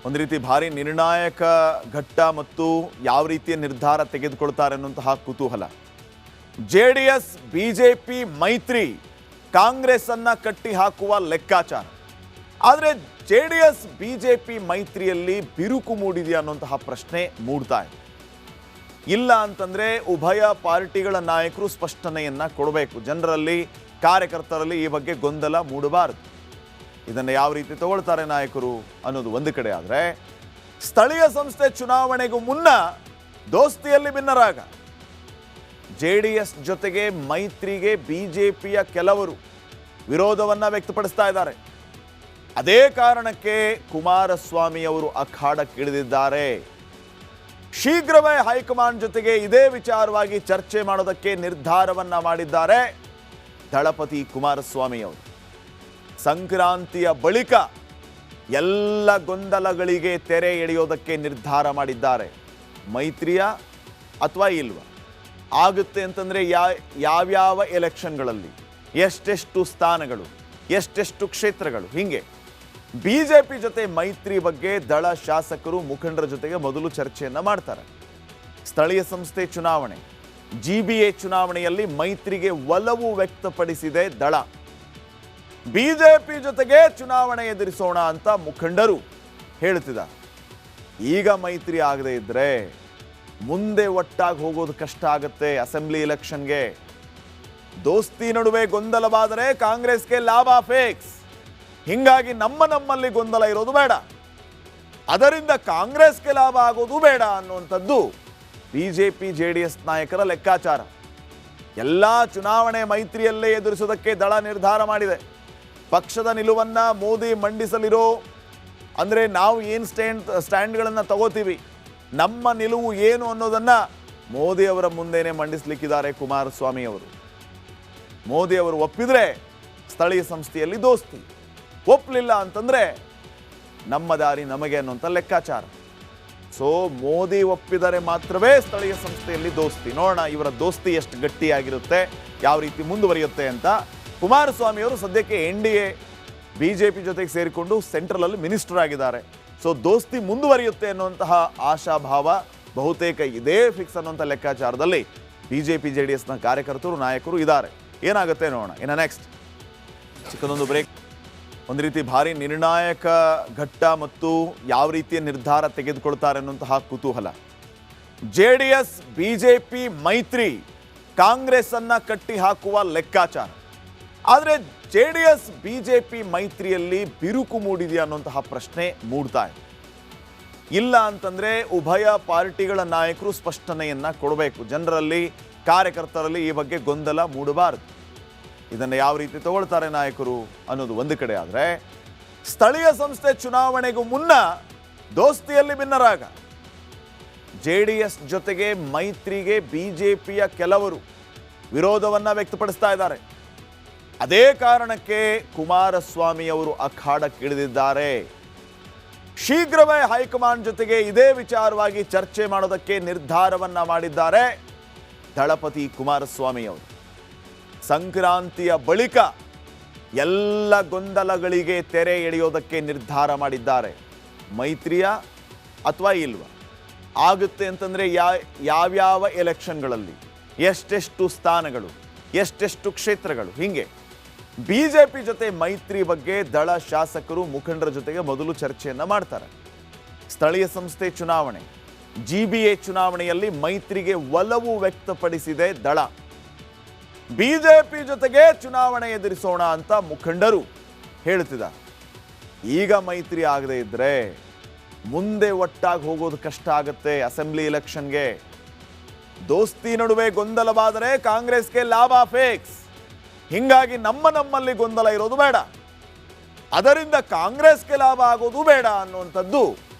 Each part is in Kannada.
ಒಂದು ರೀತಿ ಭಾರಿ ನಿರ್ಣಾಯಕ ಘಟ್ಟ ಮತ್ತು ಯಾವ ರೀತಿಯ ನಿರ್ಧಾರ ತೆಗೆದುಕೊಳ್ತಾರೆ ಅನ್ನುವಂತಹ ಕುತೂಹಲ. ಜೆಡಿಎಸ್ ಬಿಜೆಪಿ ಮೈತ್ರಿ ಕಾಂಗ್ರೆಸ್ ಅನ್ನ ಕಟ್ಟಿ ಹಾಕುವ ಲೆಕ್ಕಾಚಾರ. ಆದರೆ ಜೆಡಿಎಸ್ ಬಿಜೆಪಿ ಮೈತ್ರಿಯಲ್ಲಿ ಬಿರುಕು ಮೂಡಿದೆಯಾ ಅನ್ನುವಂತಹ ಪ್ರಶ್ನೆ ಮೂಡ್ತಾ ಇದೆ. ಇಲ್ಲ ಅಂತಂದ್ರೆ ಉಭಯ ಪಾರ್ಟಿಗಳ ನಾಯಕರು ಸ್ಪಷ್ಟನೆಯನ್ನ ಕೊಡಬೇಕು. ಜನರಲ್ಲಿ, ಕಾರ್ಯಕರ್ತರಲ್ಲಿ ಈ ಬಗ್ಗೆ ಗೊಂದಲ ಮೂಡಬಾರದು. ಇದನ್ನು ಯಾವ ರೀತಿ ತಗೊಳ್ತಾರೆ ನಾಯಕರು ಅನ್ನೋದು ಒಂದು ಕಡೆ ಆದರೆ, ಸ್ಥಳೀಯ ಸಂಸ್ಥೆ ಚುನಾವಣೆಗೂ ಮುನ್ನ ದೋಸ್ತಿಯಲ್ಲಿ ಭಿನ್ನರಾಗ ಜೆಡಿಎಸ್ ಜೊತೆಗೆ ಮೈತ್ರಿಗೆ ಬಿಜೆಪಿಯ ಕೆಲವರು ವಿರೋಧವನ್ನ ವ್ಯಕ್ತಪಡಿಸ್ತಾ ಇದ್ದಾರೆ. ಅದೇ ಕಾರಣಕ್ಕೆ ಕುಮಾರಸ್ವಾಮಿ ಅವರು ಅಖಾಡಕ್ಕಿಳಿದಿದ್ದಾರೆ. ಶೀಘ್ರವೇ ಹೈಕಮಾಂಡ್ ಜೊತೆಗೆ ಇದೇ ವಿಚಾರವಾಗಿ ಚರ್ಚೆ ಮಾಡೋದಕ್ಕೆ ನಿರ್ಧಾರವನ್ನ ಮಾಡಿದ್ದಾರೆ ದಳಪತಿ ಕುಮಾರಸ್ವಾಮಿ ಅವರು. ಸಂಕ್ರಾಂತಿಯ ಬಳಿಕ ಎಲ್ಲ ಗೊಂದಲಗಳಿಗೆ ತೆರೆ ಎಳೆಯೋದಕ್ಕೆ ನಿರ್ಧಾರ ಮಾಡಿದ್ದಾರೆ. ಮೈತ್ರಿಯ ಅಥವಾ ಇಲ್ವಾ, ಆಗುತ್ತೆ ಅಂತಂದ್ರೆ ಯಾವ್ಯಾವ ಎಲೆಕ್ಷನ್ಗಳಲ್ಲಿ ಎಷ್ಟೆಷ್ಟು ಸ್ಥಾನಗಳು, ಎಷ್ಟೆಷ್ಟು ಕ್ಷೇತ್ರಗಳು, ಹೀಗೆ ಬಿಜೆಪಿ ಜೊತೆ ಮೈತ್ರಿ ಬಗ್ಗೆ ದಳ ಶಾಸಕರು ಮುಖಂಡರ ಜೊತೆಗೆ ಮೊದಲು ಚರ್ಚೆಯನ್ನ ಮಾಡ್ತಾರೆ. ಸ್ಥಳೀಯ ಸಂಸ್ಥೆ ಚುನಾವಣೆ, ಜಿಬಿಎ ಚುನಾವಣೆಯಲ್ಲಿ ಮೈತ್ರಿಗೆ ಒಲವು ವ್ಯಕ್ತಪಡಿಸಿದೆ ದಳ. ಬಿಜೆಪಿ ಜೊತೆಗೆ ಚುನಾವಣೆ ಎದುರಿಸೋಣ ಅಂತ ಮುಖಂಡರು ಹೇಳ್ತಿದ್ದಾರೆ. ಈಗ ಮೈತ್ರಿ ಆಗದೆ ಇದ್ರೆ ಮುಂದೆ ಒಟ್ಟಾಗಿ ಹೋಗೋದು ಕಷ್ಟ ಆಗುತ್ತೆ. ಅಸೆಂಬ್ಲಿ ಎಲೆಕ್ಷನ್ಗೆ ದೋಸ್ತಿ ನಡುವೆ ಗೊಂದಲವಾದರೆ ಕಾಂಗ್ರೆಸ್ಗೆ ಲಾಭ ಫಿಕ್ಸ್. ಹಿಂಗಾಗಿ ನಮ್ಮಲ್ಲಿ ಗೊಂದಲ ಇರೋದು ಬೇಡ, ಅದರಿಂದ ಕಾಂಗ್ರೆಸ್ಗೆ ಲಾಭ ಆಗೋದು ಬೇಡ ಅನ್ನುವಂಥದ್ದು ಬಿಜೆಪಿ ಜೆಡಿಎಸ್ ನಾಯಕರ ಲೆಕ್ಕಾಚಾರ. ಎಲ್ಲ ಚುನಾವಣೆ ಮೈತ್ರಿಯಲ್ಲೇ ಎದುರಿಸೋದಕ್ಕೆ ದಳ ನಿರ್ಧಾರ ಮಾಡಿದೆ. ಪಕ್ಷದ ನಿಲುವನ್ನ ಮೋದಿ ಮಂಡಿಸಲಿರೋ, ಅಂದರೆ ನಾವು ಏನು ಸ್ಟ್ಯಾಂಡ್ಗಳನ್ನು ತಗೋತೀವಿ, ನಮ್ಮ ನಿಲುವು ಏನು ಅನ್ನೋದನ್ನ ಮೋದಿ ಅವರ ಮುಂದೆನೆ ಮಂಡಿಸಲಿಕ್ಕಿದ್ದಾರೆ ಕುಮಾರಸ್ವಾಮಿ ಅವರು. ಮೋದಿ ಅವರು ಒಪ್ಪಿದ್ರೆ ಸ್ಥಳೀಯ ಸಂಸ್ಥೆಯಲ್ಲಿ ದೋಸ್ತಿ, ಒಪ್ಪಲಿಲ್ಲ ಅಂತಂದ್ರೆ ನಮ್ಮ ದಾರಿ ನಮಗೆ ಅನ್ನುವಂಥ ಲೆಕ್ಕಾಚಾರ. ಸೊ ಮೋದಿ ಒಪ್ಪಿದರೆ ಮಾತ್ರವೇ ಸ್ಥಳೀಯ ಸಂಸ್ಥೆಯಲ್ಲಿ ದೋಸ್ತಿ. ನೋಡೋಣ ಇವರ ದೋಸ್ತಿ ಎಷ್ಟು ಗಟ್ಟಿಯಾಗಿರುತ್ತೆ, ಯಾವ ರೀತಿ ಮುಂದುವರಿಯುತ್ತೆ ಅಂತ. ಕುಮಾರಸ್ವಾಮಿ ಅವರು ಸದ್ಯಕ್ಕೆ NDA ಬಿಜೆಪಿ ಜೊತೆಗೆ ಸೇರಿಕೊಂಡು ಸೆಂಟ್ರಲ್ ಅಲ್ಲಿ ಮಿನಿಸ್ಟರ್ ಆಗಿದ್ದಾರೆ. ಸೊ ದೋಸ್ತಿ ಮುಂದುವರಿಯುತ್ತೆ ಅನ್ನುವಂತಹ ಆಶಾಭಾವ ಬಹುತೇಕ ಇದೇ ಫಿಕ್ಸ್ ಅನ್ನುವಂಥ ಲೆಕ್ಕಾಚಾರದಲ್ಲಿ ಬಿಜೆಪಿ ಜೆಡಿಎಸ್ನ ಕಾರ್ಯಕರ್ತರು, ನಾಯಕರು ಇದ್ದಾರೆ. ಏನಾಗುತ್ತೆ ನೋಡೋಣ. ಇನ್ನು ನೆಕ್ಸ್ಟ್ ಚಿಕ್ಕದೊಂದು ಬ್ರೇಕ್. ಒಂದು ರೀತಿ ಭಾರಿ ನಿರ್ಣಾಯಕ ಘಟ್ಟ ಮತ್ತು ಯಾವ ರೀತಿಯ ನಿರ್ಧಾರ ತೆಗೆದುಕೊಳ್ತಾರೆ ಅನ್ನುವಂತಹ ಕುತೂಹಲ. ಜೆಡಿಎಸ್ ಬಿಜೆಪಿ ಮೈತ್ರಿ ಕಾಂಗ್ರೆಸ್ ಅನ್ನ ಕಟ್ಟಿ ಹಾಕುವ ಲೆಕ್ಕಾಚಾರ. ಆದರೆ ಜೆಡಿಎಸ್ ಬಿಜೆಪಿ ಮೈತ್ರಿಯಲ್ಲಿ ಬಿರುಕು ಮೂಡಿದೆಯಾ ಅನ್ನುವಂತಹ ಪ್ರಶ್ನೆ ಮೂಡ್ತಾ ಇದೆ. ಇಲ್ಲ ಅಂತಂದ್ರೆ ಉಭಯ ಪಾರ್ಟಿಗಳ ನಾಯಕರು ಸ್ಪಷ್ಟನೆಯನ್ನ ಕೊಡಬೇಕು. ಜನರಲ್ಲಿ, ಕಾರ್ಯಕರ್ತರಲ್ಲಿ ಈ ಬಗ್ಗೆ ಗೊಂದಲ ಮೂಡಬಾರದು. ಇದನ್ನು ಯಾವ ರೀತಿ ತಗೊಳ್ತಾರೆ ನಾಯಕರು ಅನ್ನೋದು ಒಂದು ಕಡೆ ಆದರೆ, ಸ್ಥಳೀಯ ಸಂಸ್ಥೆ ಚುನಾವಣೆಗೂ ಮುನ್ನ ದೋಸ್ತಿಯಲ್ಲಿ ಭಿನ್ನರಾಗ ಜೆಡಿಎಸ್ ಜೊತೆಗೆ ಮೈತ್ರಿಗೆ ಬಿಜೆಪಿಯ ಕೆಲವರು ವಿರೋಧವನ್ನ ವ್ಯಕ್ತಪಡಿಸ್ತಾ ಇದ್ದಾರೆ. ಅದೇ ಕಾರಣಕ್ಕೆ ಕುಮಾರಸ್ವಾಮಿ ಅವರು ಅಖಾಡಕ್ಕಿಳಿದಿದ್ದಾರೆ. ಶೀಘ್ರವೇ ಹೈಕಮಾಂಡ್ ಜೊತೆಗೆ ಇದೇ ವಿಚಾರವಾಗಿ ಚರ್ಚೆ ಮಾಡೋದಕ್ಕೆ ನಿರ್ಧಾರವನ್ನ ಮಾಡಿದ್ದಾರೆ ದಳಪತಿ ಕುಮಾರಸ್ವಾಮಿ ಅವರು. ಸಂಕ್ರಾಂತಿಯ ಬಳಿಕ ಎಲ್ಲ ಗೊಂದಲಗಳಿಗೆ ತೆರೆ ಎಳೆಯೋದಕ್ಕೆ ನಿರ್ಧಾರ ಮಾಡಿದ್ದಾರೆ. ಮೈತ್ರಿಯ ಅಥವಾ ಇಲ್ವಾ, ಆಗುತ್ತೆ ಅಂತಂದ್ರೆ ಯಾವ್ಯಾವ ಎಲೆಕ್ಷನ್ಗಳಲ್ಲಿ ಎಷ್ಟೆಷ್ಟು ಸ್ಥಾನಗಳು, ಎಷ್ಟೆಷ್ಟು ಕ್ಷೇತ್ರಗಳು, ಹೀಗೆ ಬಿಜೆಪಿ ಜೊತೆ ಮೈತ್ರಿ ಬಗ್ಗೆ ದಳ ಶಾಸಕರು ಮುಖಂಡರ ಜೊತೆಗೆ ಮೊದಲು ಚರ್ಚೆಯನ್ನ ಮಾಡ್ತಾರೆ. ಸ್ಥಳೀಯ ಸಂಸ್ಥೆ ಚುನಾವಣೆ, ಜಿಬಿಎ ಚುನಾವಣೆಯಲ್ಲಿ ಮೈತ್ರಿಗೆ ಒಲವು ವ್ಯಕ್ತಪಡಿಸಿದೆ ದಳ. ಬಿಜೆಪಿ ಜೊತೆಗೆ ಚುನಾವಣೆ ಎದುರಿಸೋಣ ಅಂತ ಮುಖಂಡರು ಹೇಳ್ತಿದ್ದಾರೆ. ಈಗ ಮೈತ್ರಿ ಆಗದೆ ಇದ್ರೆ ಮುಂದೆ ಒಟ್ಟಾಗಿ ಹೋಗೋದು ಕಷ್ಟ ಆಗುತ್ತೆ. ಅಸೆಂಬ್ಲಿ ಎಲೆಕ್ಷನ್ಗೆ ದೋಸ್ತಿ ನಡುವೆ ಗೊಂದಲವಾದರೆ ಕಾಂಗ್ರೆಸ್ಗೆ ಲಾಭ ಫಿಕ್ಸ್. ಹಿಂಗಾಗಿ ನಮ್ಮಲ್ಲಿ ಗೊಂದಲ ಇರೋದು ಬೇಡ, ಅದರಿಂದ ಕಾಂಗ್ರೆಸ್ಗೆ ಲಾಭ ಆಗೋದು ಬೇಡ ಅನ್ನುವಂಥದ್ದು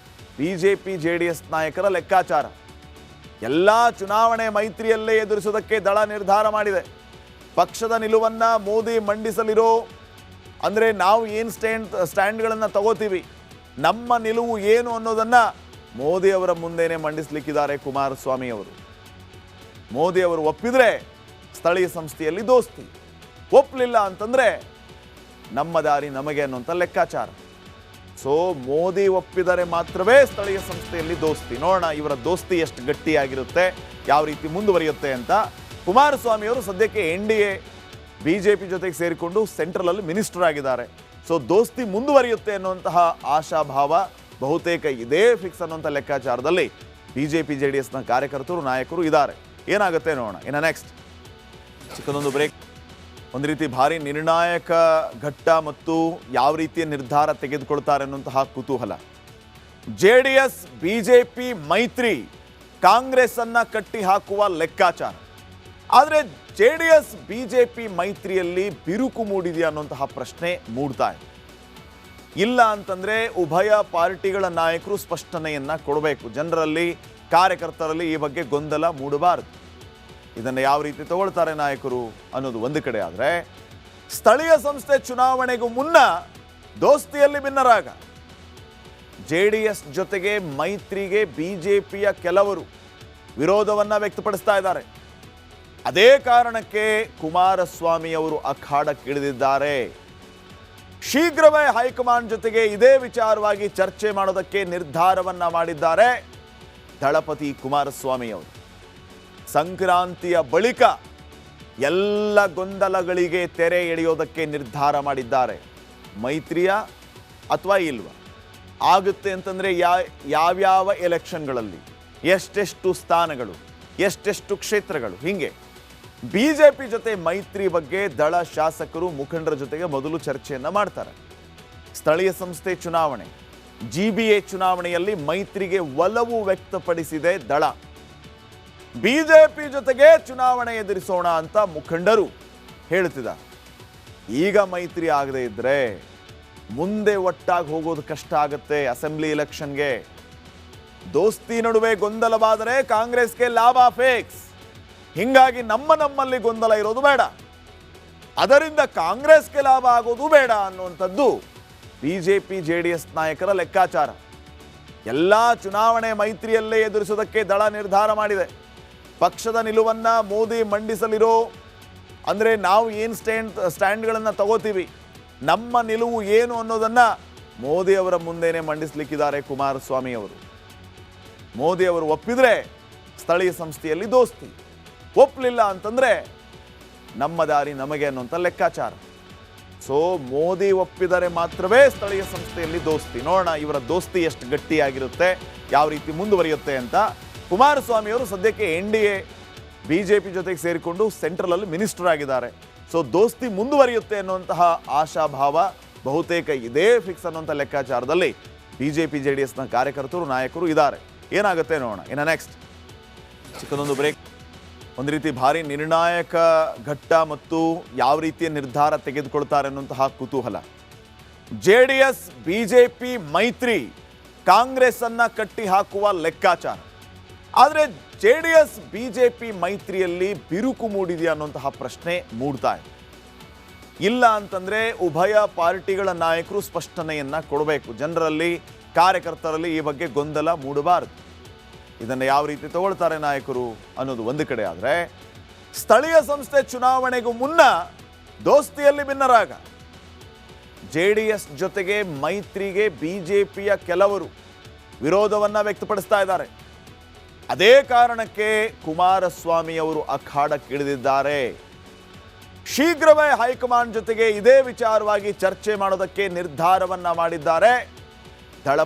ಬಿಜೆಪಿ ಜೆಡಿಎಸ್ ನಾಯಕರ ಲೆಕ್ಕಾಚಾರ. ಎಲ್ಲ ಚುನಾವಣೆ ಮೈತ್ರಿಯಲ್ಲೇ ಎದುರಿಸೋದಕ್ಕೆ ದಳ ನಿರ್ಧಾರ ಮಾಡಿದೆ. ಪಕ್ಷದ ನಿಲುವನ್ನ ಮೋದಿ ಮಂಡಿಸಲಿರೋ, ಅಂದರೆ ನಾವು ಏನು ಸ್ಟ್ಯಾಂಡ್ಗಳನ್ನು ತಗೋತೀವಿ, ನಮ್ಮ ನಿಲುವು ಏನು ಅನ್ನೋದನ್ನ ಮೋದಿ ಅವರ ಮುಂದೆನೆ ಮಂಡಿಸಲಿಕ್ಕಿದ್ದಾರೆ ಕುಮಾರಸ್ವಾಮಿ ಅವರು. ಮೋದಿ ಅವರು ಒಪ್ಪಿದ್ರೆ ಸ್ಥಳೀಯ ಸಂಸ್ಥೆಯಲ್ಲಿ ದೋಸ್ತಿ, ಒಪ್ಪಲಿಲ್ಲ ಅಂತಂದ್ರೆ ನಮ್ಮ ದಾರಿ ನಮಗೆ ಅನ್ನುವಂಥ ಲೆಕ್ಕಾಚಾರ. ಸೊ ಮೋದಿ ಒಪ್ಪಿದರೆ ಮಾತ್ರವೇ ಸ್ಥಳೀಯ ಸಂಸ್ಥೆಯಲ್ಲಿ ದೋಸ್ತಿ. ನೋಡೋಣ ಇವರ ದೋಸ್ತಿ ಎಷ್ಟು ಗಟ್ಟಿಯಾಗಿರುತ್ತೆ, ಯಾವ ರೀತಿ ಮುಂದುವರಿಯುತ್ತೆ ಅಂತ. ಕುಮಾರಸ್ವಾಮಿ ಅವರು ಸದ್ಯಕ್ಕೆ NDA BJP ಜೊತೆಗೆ ಸೇರಿಕೊಂಡು ಸೆಂಟ್ರಲಲ್ಲಿ ಮಿನಿಸ್ಟರ್ ಆಗಿದ್ದಾರೆ. ಸೊ ದೋಸ್ತಿ ಮುಂದುವರಿಯುತ್ತೆ ಅನ್ನುವಂತಹ ಆಶಾಭಾವ ಬಹುತೇಕ ಇದೇ ಫಿಕ್ಸ್ ಅನ್ನುವಂಥ ಲೆಕ್ಕಾಚಾರದಲ್ಲಿ BJP JDSನ ಕಾರ್ಯಕರ್ತರು ನಾಯಕರು ಇದ್ದಾರೆ. ಏನಾಗುತ್ತೆ ನೋಡೋಣ. ಇನ್ನು ನೆಕ್ಸ್ಟ್ ಚಿಕ್ಕದೊಂದು ಬ್ರೇಕ್. ಒಂದು ರೀತಿ ಭಾರಿ ನಿರ್ಣಾಯಕ ಘಟ್ಟ ಮತ್ತು ಯಾವ ರೀತಿಯ ನಿರ್ಧಾರ ತೆಗೆದುಕೊಳ್ತಾರೆ ಅನ್ನುವಂತಹ ಕುತೂಹಲ. JDS BJP ಮೈತ್ರಿ ಕಾಂಗ್ರೆಸ್ ಅನ್ನ ಕಟ್ಟಿ ಹಾಕುವ ಲೆಕ್ಕಾಚಾರ. ಆದರೆ JDS BJP ಮೈತ್ರಿಯಲ್ಲಿ ಬಿರುಕು ಮೂಡಿದೆಯಾ ಅನ್ನುವಂತಹ ಪ್ರಶ್ನೆ ಮೂಡ್ತಾ ಇದೆ. ಇಲ್ಲ ಅಂತಂದ್ರೆ ಉಭಯ ಪಾರ್ಟಿಗಳ ನಾಯಕರು ಸ್ಪಷ್ಟನೆಯನ್ನ ಕೊಡಬೇಕು. ಜನರಲ್ಲಿ ಕಾರ್ಯಕರ್ತರಲ್ಲಿ ಈ ಬಗ್ಗೆ ಗೊಂದಲ ಮೂಡಬಾರದು. ಇದನ್ನು ಯಾವ ರೀತಿ ತಗೊಳ್ತಾರೆ ನಾಯಕರು ಅನ್ನೋದು ಒಂದು ಕಡೆ ಆದರೆ, ಸ್ಥಳೀಯ ಸಂಸ್ಥೆ ಚುನಾವಣೆಗೂ ಮುನ್ನ ದೋಸ್ತಿಯಲ್ಲಿ ಭಿನ್ನರಾಗ JDS ಜೊತೆಗೆ ಮೈತ್ರಿಗೆ BJPಯ ಕೆಲವರು ವಿರೋಧವನ್ನ ವ್ಯಕ್ತಪಡಿಸ್ತಾ ಇದ್ದಾರೆ. ಅದೇ ಕಾರಣಕ್ಕೆ ಕುಮಾರಸ್ವಾಮಿ ಅವರು ಅಖಾಡಕ್ಕಿಳಿದಿದ್ದಾರೆ. ಶೀಘ್ರವೇ ಹೈಕಮಾಂಡ್ ಜೊತೆಗೆ ಇದೇ ವಿಚಾರವಾಗಿ ಚರ್ಚೆ ಮಾಡೋದಕ್ಕೆ ನಿರ್ಧಾರವನ್ನ ಮಾಡಿದ್ದಾರೆ ದಳಪತಿ ಕುಮಾರಸ್ವಾಮಿ ಅವರು. ಸಂಕ್ರಾಂತಿಯ ಬಳಿಕ ಎಲ್ಲ ಗೊಂದಲಗಳಿಗೆ ತೆರೆ ಎಳೆಯೋದಕ್ಕೆ ನಿರ್ಧಾರ ಮಾಡಿದ್ದಾರೆ. ಮೈತ್ರಿಯ ಅಥವಾ ಇಲ್ವಾ, ಆಗುತ್ತೆ ಅಂತಂದರೆ ಯಾವ್ಯಾವ ಎಲೆಕ್ಷನ್ಗಳಲ್ಲಿ ಎಷ್ಟೆಷ್ಟು ಸ್ಥಾನಗಳು, ಎಷ್ಟೆಷ್ಟು ಕ್ಷೇತ್ರಗಳು, ಹೀಗೆ BJP ಜೊತೆ ಮೈತ್ರಿ ಬಗ್ಗೆ ದಳ ಶಾಸಕರು ಮುಖಂಡರ ಜೊತೆಗೆ ಮೊದಲು ಚರ್ಚೆಯನ್ನು ಮಾಡ್ತಾರೆ. ಸ್ಥಳೀಯ ಸಂಸ್ಥೆ ಚುನಾವಣೆ GBA ಚುನಾವಣೆಯಲ್ಲಿ ಮೈತ್ರಿಗೆ ಒಲವು ವ್ಯಕ್ತಪಡಿಸಿದೆ ದಳ. BJP ಜೊತೆಗೆ ಚುನಾವಣೆ ಎದುರಿಸೋಣ ಅಂತ ಮುಖಂಡರು ಹೇಳ್ತಿದ್ದಾರೆ. ಈಗ ಮೈತ್ರಿ ಆಗದೆ ಇದ್ರೆ ಮುಂದೆ ಒಟ್ಟಾಗಿ ಹೋಗೋದು ಕಷ್ಟ ಆಗುತ್ತೆ. ಅಸೆಂಬ್ಲಿ ಎಲೆಕ್ಷನ್ಗೆ ದೋಸ್ತಿ ನಡುವೆ ಗೊಂದಲವಾದರೆ ಕಾಂಗ್ರೆಸ್ಗೆ ಲಾಭ ಫಿಕ್ಸ್. ಹಿಂಗಾಗಿ ನಮ್ಮಲ್ಲಿ ಗೊಂದಲ ಇರೋದು ಬೇಡ, ಅದರಿಂದ ಕಾಂಗ್ರೆಸ್ಗೆ ಲಾಭ ಆಗೋದು ಬೇಡ ಅನ್ನುವಂಥದ್ದು BJP JDS ನಾಯಕರ ಲೆಕ್ಕಾಚಾರ. ಎಲ್ಲ ಚುನಾವಣೆ ಮೈತ್ರಿಯಲ್ಲೇ ಎದುರಿಸೋದಕ್ಕೆ ದಳ ನಿರ್ಧಾರ ಮಾಡಿದೆ. ಪಕ್ಷದ ನಿಲುವನ್ನ ಮೋದಿ ಮಂಡಿಸಲಿರೋ, ಅಂದರೆ ನಾವು ಏನು ಸ್ಟ್ಯಾಂಡ್ಗಳನ್ನು ತಗೋತೀವಿ, ನಮ್ಮ ನಿಲುವು ಏನು ಅನ್ನೋದನ್ನ ಮೋದಿ ಅವರ ಮುಂದೆನೇ ಮಂಡಿಸಲಿಕ್ಕಿದ್ದಾರೆ ಕುಮಾರಸ್ವಾಮಿ ಅವರು. ಮೋದಿ ಅವರು ಒಪ್ಪಿದ್ರೆ ಸ್ಥಳೀಯ ಸಂಸ್ಥೆಯಲ್ಲಿ ದೋಸ್ತಿ, ಒಪ್ಪಲಿಲ್ಲ ಅಂತಂದ್ರೆ ನಮ್ಮ ದಾರಿ ನಮಗೆ ಅನ್ನುವಂಥ ಲೆಕ್ಕಾಚಾರ. ಸೊ ಮೋದಿ ಒಪ್ಪಿದರೆ ಮಾತ್ರವೇ ಸ್ಥಳೀಯ ಸಂಸ್ಥೆಯಲ್ಲಿ ದೋಸ್ತಿ. ನೋಡೋಣ ಇವರ ದೋಸ್ತಿ ಎಷ್ಟು ಗಟ್ಟಿಯಾಗಿರುತ್ತೆ, ಯಾವ ರೀತಿ ಮುಂದುವರಿಯುತ್ತೆ ಅಂತ. ಕುಮಾರಸ್ವಾಮಿ ಅವರು ಸದ್ಯಕ್ಕೆ NDA BJP ಜೊತೆಗೆ ಸೇರಿಕೊಂಡು ಸೆಂಟ್ರಲಲ್ಲಿ ಮಿನಿಸ್ಟರ್ ಆಗಿದ್ದಾರೆ. ಸೊ ದೋಸ್ತಿ ಮುಂದುವರಿಯುತ್ತೆ ಅನ್ನುವಂತಹ ಆಶಾಭಾವ ಬಹುತೇಕ ಇದೇ ಫಿಕ್ಸ್ ಅನ್ನುವಂಥ ಲೆಕ್ಕಾಚಾರದಲ್ಲಿ BJP JDSನ ಕಾರ್ಯಕರ್ತರು ನಾಯಕರು ಇದ್ದಾರೆ. ಏನಾಗುತ್ತೆ ನೋಡೋಣ. ಇನ್ನು ನೆಕ್ಸ್ಟ್ ಚಿಕ್ಕದೊಂದು ಬ್ರೇಕ್. ಒಂದು ರೀತಿ ಭಾರಿ ನಿರ್ಣಾಯಕ ಘಟ್ಟ ಮತ್ತು ಯಾವ ರೀತಿಯ ನಿರ್ಧಾರ ತೆಗೆದುಕೊಳ್ತಾರೆ ಅನ್ನುವಂತಹ ಕುತೂಹಲ. JDS BJP ಮೈತ್ರಿ ಕಾಂಗ್ರೆಸ್ ಅನ್ನ ಕಟ್ಟಿ ಹಾಕುವ ಲೆಕ್ಕಾಚಾರ. ಆದರೆ JDS BJP ಮೈತ್ರಿಯಲ್ಲಿ ಬಿರುಕು ಮೂಡಿದೆಯಾ ಅನ್ನುವಂತಹ ಪ್ರಶ್ನೆ ಮೂಡ್ತಾ ಇದೆ. ಇಲ್ಲ ಅಂತಂದ್ರೆ ಉಭಯ ಪಾರ್ಟಿಗಳ ನಾಯಕರು ಸ್ಪಷ್ಟನೆಯನ್ನ ಕೊಡಬೇಕು. ಜನರಲ್ಲಿ ಕಾರ್ಯಕರ್ತರಲ್ಲಿ ಈ ಬಗ್ಗೆ ಗೊಂದಲ ಮೂಡಬಾರದು. ಇದನ್ನು ಯಾವ ರೀತಿ ತಗೊಳ್ತಾರೆ ನಾಯಕರು ಅನ್ನೋದು ಒಂದು ಕಡೆ ಆದರೆ, ಸ್ಥಳೀಯ ಸಂಸ್ಥೆ ಚುನಾವಣೆಗೂ ಮುನ್ನ ದೋಸ್ತಿಯಲ್ಲಿ ಭಿನ್ನರಾಗ JDS ಜೊತೆಗೆ ಮೈತ್ರಿಗೆ BJPಯ ಕೆಲವರು ವಿರೋಧವನ್ನ ವ್ಯಕ್ತಪಡಿಸ್ತಾ ಇದ್ದಾರೆ. ಅದೇ ಕಾರಣಕ್ಕೆ ಕುಮಾರಸ್ವಾಮಿ ಅವರು ಅಖಾಡಕ್ಕಿಳಿದಿದ್ದಾರೆ. ಶೀಘ್ರವೇ ಹೈಕಮಾಂಡ್ ಜೊತೆಗೆ ಇದೇ ವಿಚಾರವಾಗಿ ಚರ್ಚೆ ಮಾಡೋದಕ್ಕೆ ನಿರ್ಧಾರವನ್ನ ಮಾಡಿದ್ದಾರೆ